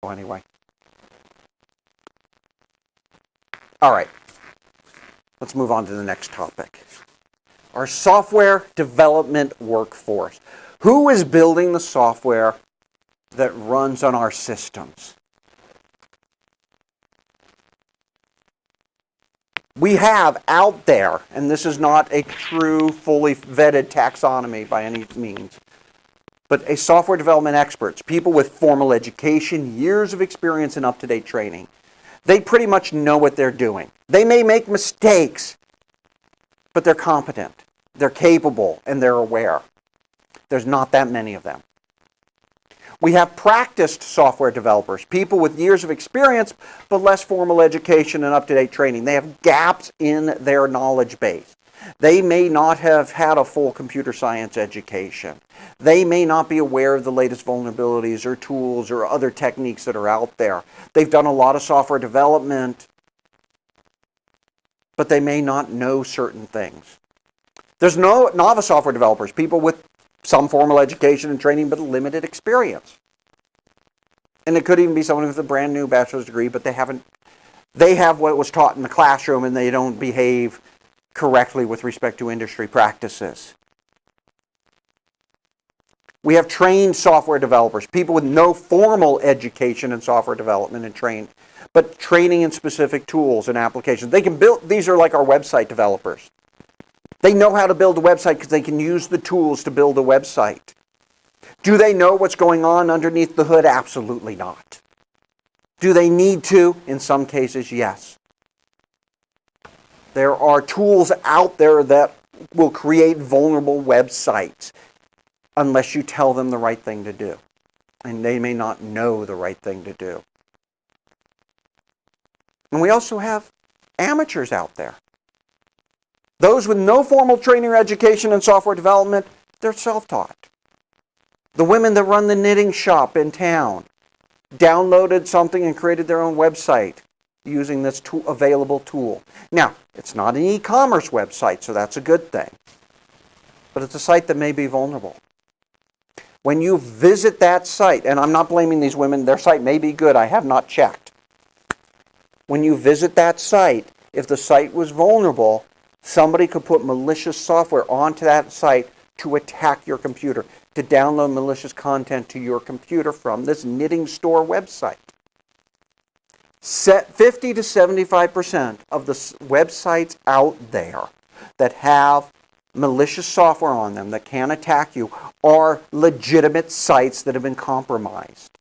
Well, anyway. All right. Let's move on to the next topic. Our software development workforce. Who is building the software that runs on our systems? We have out there, and this is not a true, fully vetted taxonomy by any means, but a software development experts, people with formal education, years of experience, and up-to-date training. They pretty much know what they're doing. They may make mistakes, but they're competent, they're capable, and they're aware. There's not that many of them. We have practiced software developers, people with years of experience, but less formal education and up-to-date training. They have gaps in their knowledge base. They may not have had a full computer science education. They may not be aware of the latest vulnerabilities or tools or other techniques that are out there. They've done a lot of software development, but they may not know certain things. There's no novice software developers, people with some formal education and training, but limited experience. And it could even be someone with a brand new bachelor's degree, but they have what was taught in the classroom and they don't behave correctly with respect to industry practices. We have trained software developers, people with no formal education in software development and trained, but training in specific tools and applications. They can build, these are like our website developers. They know how to build a website because they can use the tools to build a website. Do they know what's going on underneath the hood? Absolutely not. Do they need to? In some cases, yes. There are tools out there that will create vulnerable websites unless you tell them the right thing to do. And they may not know the right thing to do. And we also have amateurs out there. Those with no formal training or education in software development, they're self-taught. The women that run the knitting shop in town downloaded something and created their own website using this available tool. Now, it's not an e-commerce website, so that's a good thing. But it's a site that may be vulnerable. When you visit that site, and I'm not blaming these women, their site may be good, I have not checked. When you visit that site, if the site was vulnerable, somebody could put malicious software onto that site to attack your computer, to download malicious content to your computer from this knitting store website. 50 to 75% of the websites out there that have malicious software on them that can attack you are legitimate sites that have been compromised.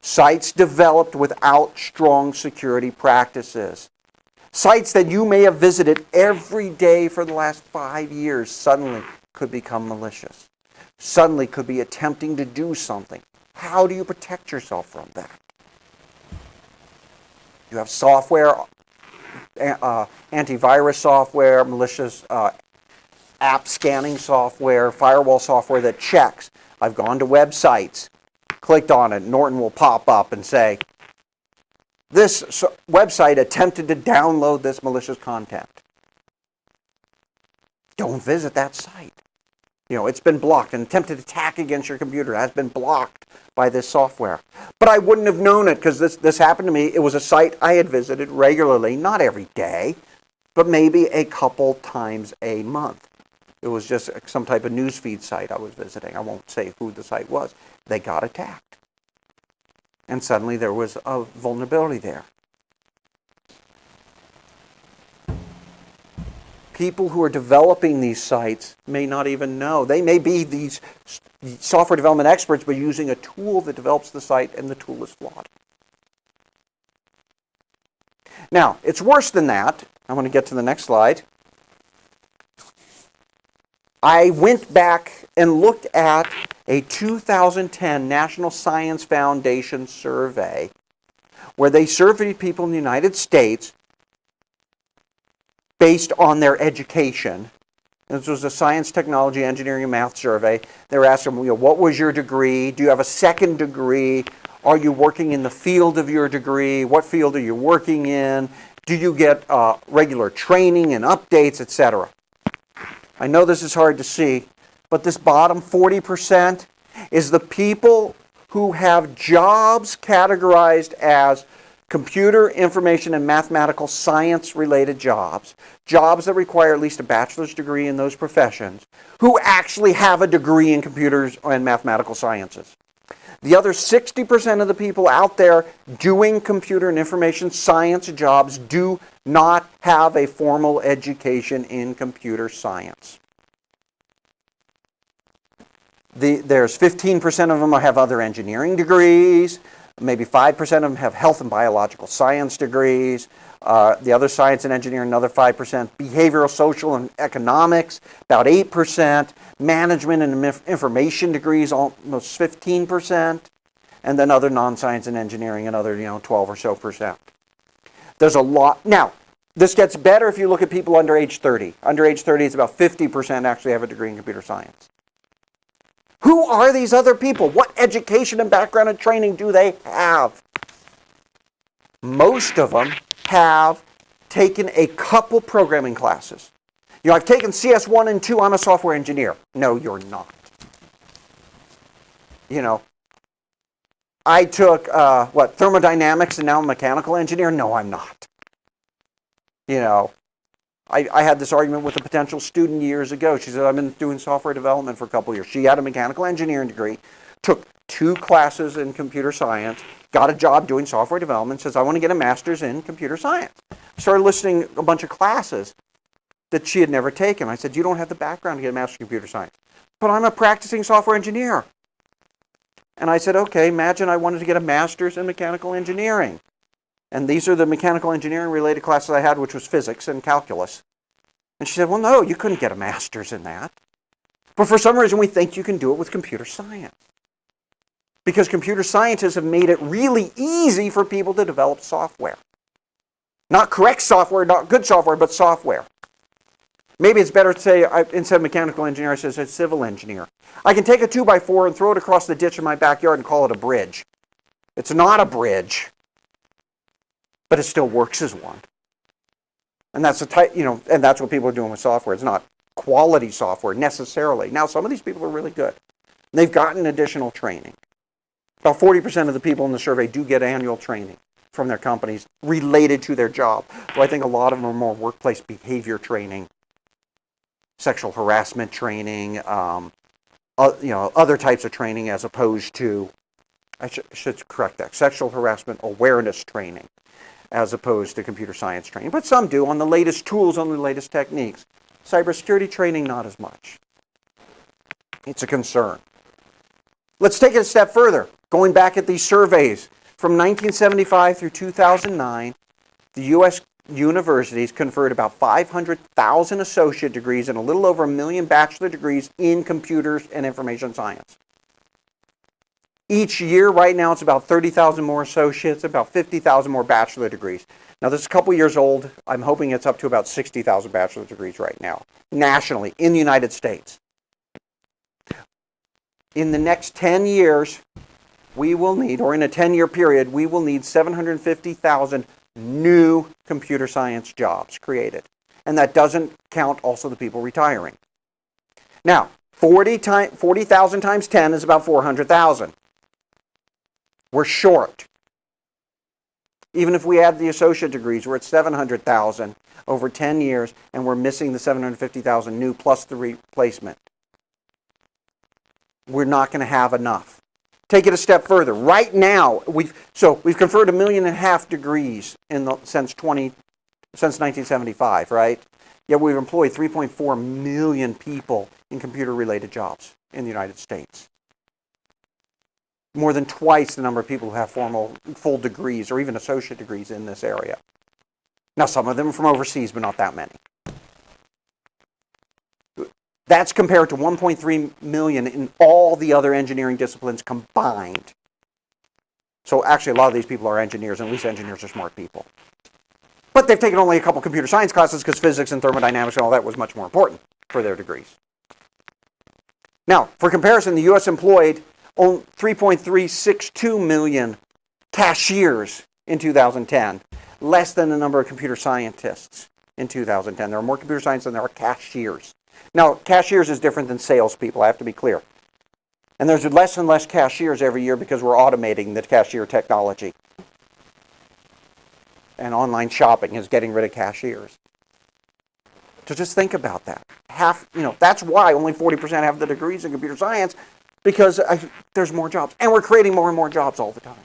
Sites developed without strong security practices. Sites that you may have visited every day for the last 5 years suddenly could become malicious. Suddenly could be attempting to do something. How do you protect yourself from that? You have software, antivirus software, malicious app scanning software, firewall software that checks. I've gone to websites, clicked on it, Norton will pop up and say, this website attempted to download this malicious content. Don't visit that site. It's been blocked. An attempted attack against your computer has been blocked by this software. But I wouldn't have known it because this happened to me. It was a site I had visited regularly, not every day, but maybe a couple times a month. It was just some type of newsfeed site I was visiting. I won't say who the site was. They got attacked. And suddenly there was a vulnerability there. People who are developing these sites may not even know. They may be these software development experts, but using a tool that develops the site, and the tool is flawed. Now, it's worse than that. I want to get to the next slide. I went back and looked at a 2010 National Science Foundation survey where they surveyed people in the United States based on their education. This was a science, technology, engineering, and math survey. They were asking them, what was your degree? Do you have a second degree? Are you working in the field of your degree? What field are you working in? Do you get regular training and updates, etc.? I know this is hard to see, but this bottom 40% is the people who have jobs categorized as computer, information, and mathematical science-related jobs, jobs that require at least a bachelor's degree in those professions, who actually have a degree in computers and mathematical sciences. The other 60% of the people out there doing computer and information science jobs do not have a formal education in computer science. There's 15% of them have other engineering degrees. Maybe 5% of them have health and biological science degrees. The other science and engineering, another 5%. Behavioral, social, and economics, about 8%. Management and information degrees, almost 15%. And then other non-science and engineering, another 12 or so percent. There's a lot. Now, this gets better if you look at people under age 30. Under age 30, it's about 50% actually have a degree in computer science. Who are these other people? What education and background and training do they have? Most of them have taken a couple programming classes. I've taken CS1 and 2, I'm a software engineer. No, you're not. I took, thermodynamics and now I'm a mechanical engineer? No, I'm not. I had this argument with a potential student years ago. She said, I've been doing software development for a couple of years. She had a mechanical engineering degree, took 2 classes in computer science, got a job doing software development, says, I want to get a master's in computer science. Started listing a bunch of classes that she had never taken. I said, you don't have the background to get a master's in computer science. But I'm a practicing software engineer. And I said, okay, imagine I wanted to get a master's in mechanical engineering. And these are the mechanical engineering related classes I had, which was physics and calculus. And she said, well, no, you couldn't get a master's in that. But for some reason, we think you can do it with computer science. Because computer scientists have made it really easy for people to develop software. Not correct software, not good software, but software. Maybe it's better to say, instead of mechanical engineer, I say a civil engineer. I can take a 2x4 and throw it across the ditch in my backyard and call it a bridge. It's not a bridge, but it still works as one. And that's and that's what people are doing with software. It's not quality software necessarily. Now, some of these people are really good. They've gotten additional training. About 40% of the people in the survey do get annual training from their companies related to their job. So I think a lot of them are more workplace behavior training, sexual harassment training, other types of training as opposed to, I should correct that, sexual harassment awareness training as opposed to computer science training. But some do on the latest tools, on the latest techniques. Cybersecurity training, not as much. It's a concern. Let's take it a step further. Going back at these surveys, from 1975 through 2009, the U.S. universities conferred about 500,000 associate degrees and a little over 1 million bachelor degrees in computers and information science. Each year, right now, it's about 30,000 more associates, about 50,000 more bachelor degrees. Now, this is a couple years old. I'm hoping it's up to about 60,000 bachelor degrees right now, nationally, in the United States. In the next 10 years, we will need, or in a 10-year period, we will need 750,000 new computer science jobs created. And that doesn't count also the people retiring. Now, 40,000 times 10 is about 400,000. We're short. Even if we add the associate degrees, we're at 700,000 over 10 years, and we're missing the 750,000 new plus the replacement. We're not going to have enough. Take it a step further. Right now, we've conferred 1.5 million degrees since 1975, right? Yet we've employed 3.4 million people in computer-related jobs in the United States. More than twice the number of people who have full degrees or even associate degrees in this area. Now, some of them are from overseas, but not that many. That's compared to 1.3 million in all the other engineering disciplines combined. So actually, a lot of these people are engineers, and at least engineers are smart people. But they've taken only a couple computer science classes because physics and thermodynamics and all that was much more important for their degrees. Now, for comparison, the U.S. employed 3.362 million cashiers in 2010, less than the number of computer scientists in 2010. There are more computer science than there are cashiers. Now, cashiers is different than salespeople, I have to be clear. And there's less and less cashiers every year because we're automating the cashier technology. And online shopping is getting rid of cashiers. So just think about that. That's why only 40% have the degrees in computer science, because there's more jobs. And we're creating more and more jobs all the time.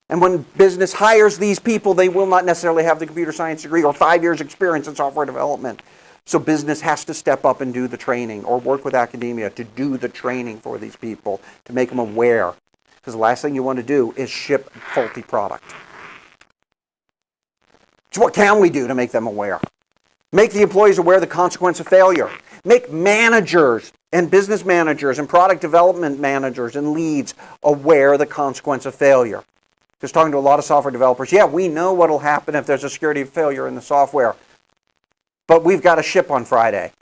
And when business hires these people, they will not necessarily have the computer science degree or 5 years experience in software development. So business has to step up and do the training, or work with academia to do the training for these people, to make them aware. Because the last thing you want to do is ship faulty product. So what can we do to make them aware? Make the employees aware of the consequence of failure. Make managers and business managers and product development managers and leads aware of the consequence of failure. Just talking to a lot of software developers, yeah, we know what will happen if there's a security failure in the software, but we've got to ship on Friday.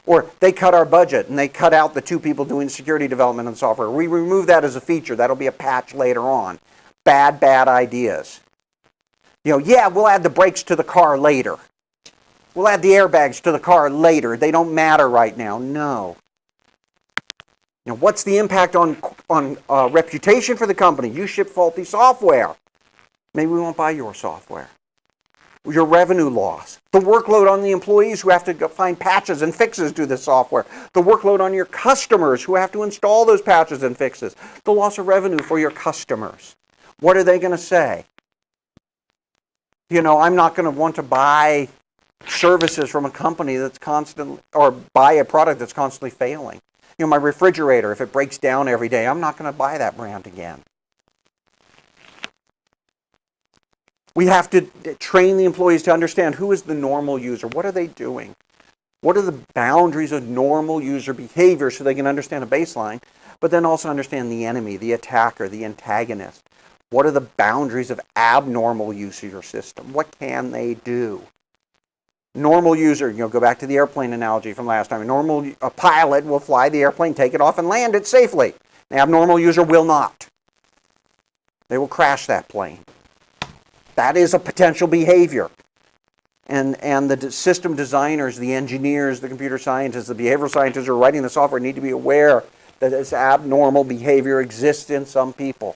Or they cut our budget and they cut out the 2 people doing security development in the software. We remove that as a feature. That'll be a patch later on. Bad ideas. Yeah, we'll add the brakes to the car later. We'll add the airbags to the car later. They don't matter right now. No. What's the impact on reputation for the company? You ship faulty software. Maybe we won't buy your software. Your revenue loss. The workload on the employees who have to go find patches and fixes to the software. The workload on your customers who have to install those patches and fixes. The loss of revenue for your customers. What are they going to say? I'm not going to want to buy services from a company that's constantly, or buy a product that's constantly failing. My refrigerator, if it breaks down every day, I'm not going to buy that brand again. We have to train the employees to understand who is the normal user. What are they doing? What are the boundaries of normal user behavior so they can understand a baseline, but then also understand the enemy, the attacker, the antagonist. What are the boundaries of abnormal use of your system? What can they do? Normal user, go back to the airplane analogy from last time. A pilot will fly the airplane, take it off, and land it safely. An abnormal user will not. They will crash that plane. That is a potential behavior. And the system designers, the engineers, the computer scientists, the behavioral scientists who are writing the software need to be aware that this abnormal behavior exists in some people.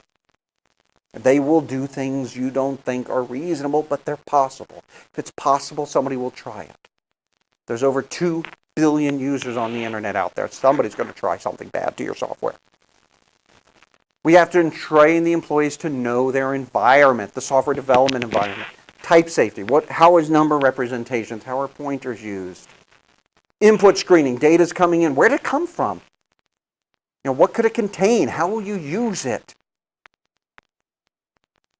They will do things you don't think are reasonable, but they're possible. If it's possible, somebody will try it. There's over 2 billion users on the internet out there. Somebody's going to try something bad to your software. We have to train the employees to know their environment, the software development environment. Type safety. How is number representations? How are pointers used? Input screening. Data's coming in. Where did it come from? What could it contain? How will you use it?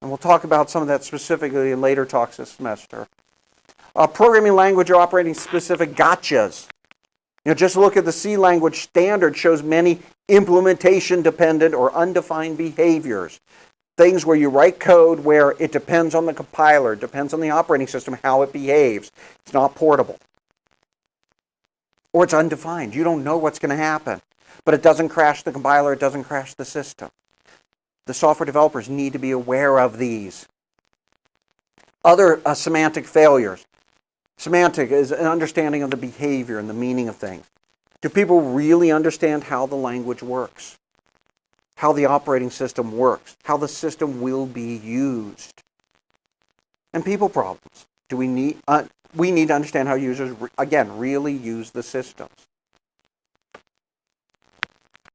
And we'll talk about some of that specifically in later talks this semester. Programming language or operating specific gotchas. Just look at the C language standard shows many implementation-dependent or undefined behaviors. Things where you write code where it depends on the compiler, depends on the operating system, how it behaves. It's not portable. Or it's undefined. You don't know what's going to happen. But it doesn't crash the compiler, it doesn't crash the system. The software developers need to be aware of these. Other semantic failures. Semantic is an understanding of the behavior and the meaning of things. Do people really understand how the language works? How the operating system works? How the system will be used? And people problems. We need to understand how users, again, really use the systems.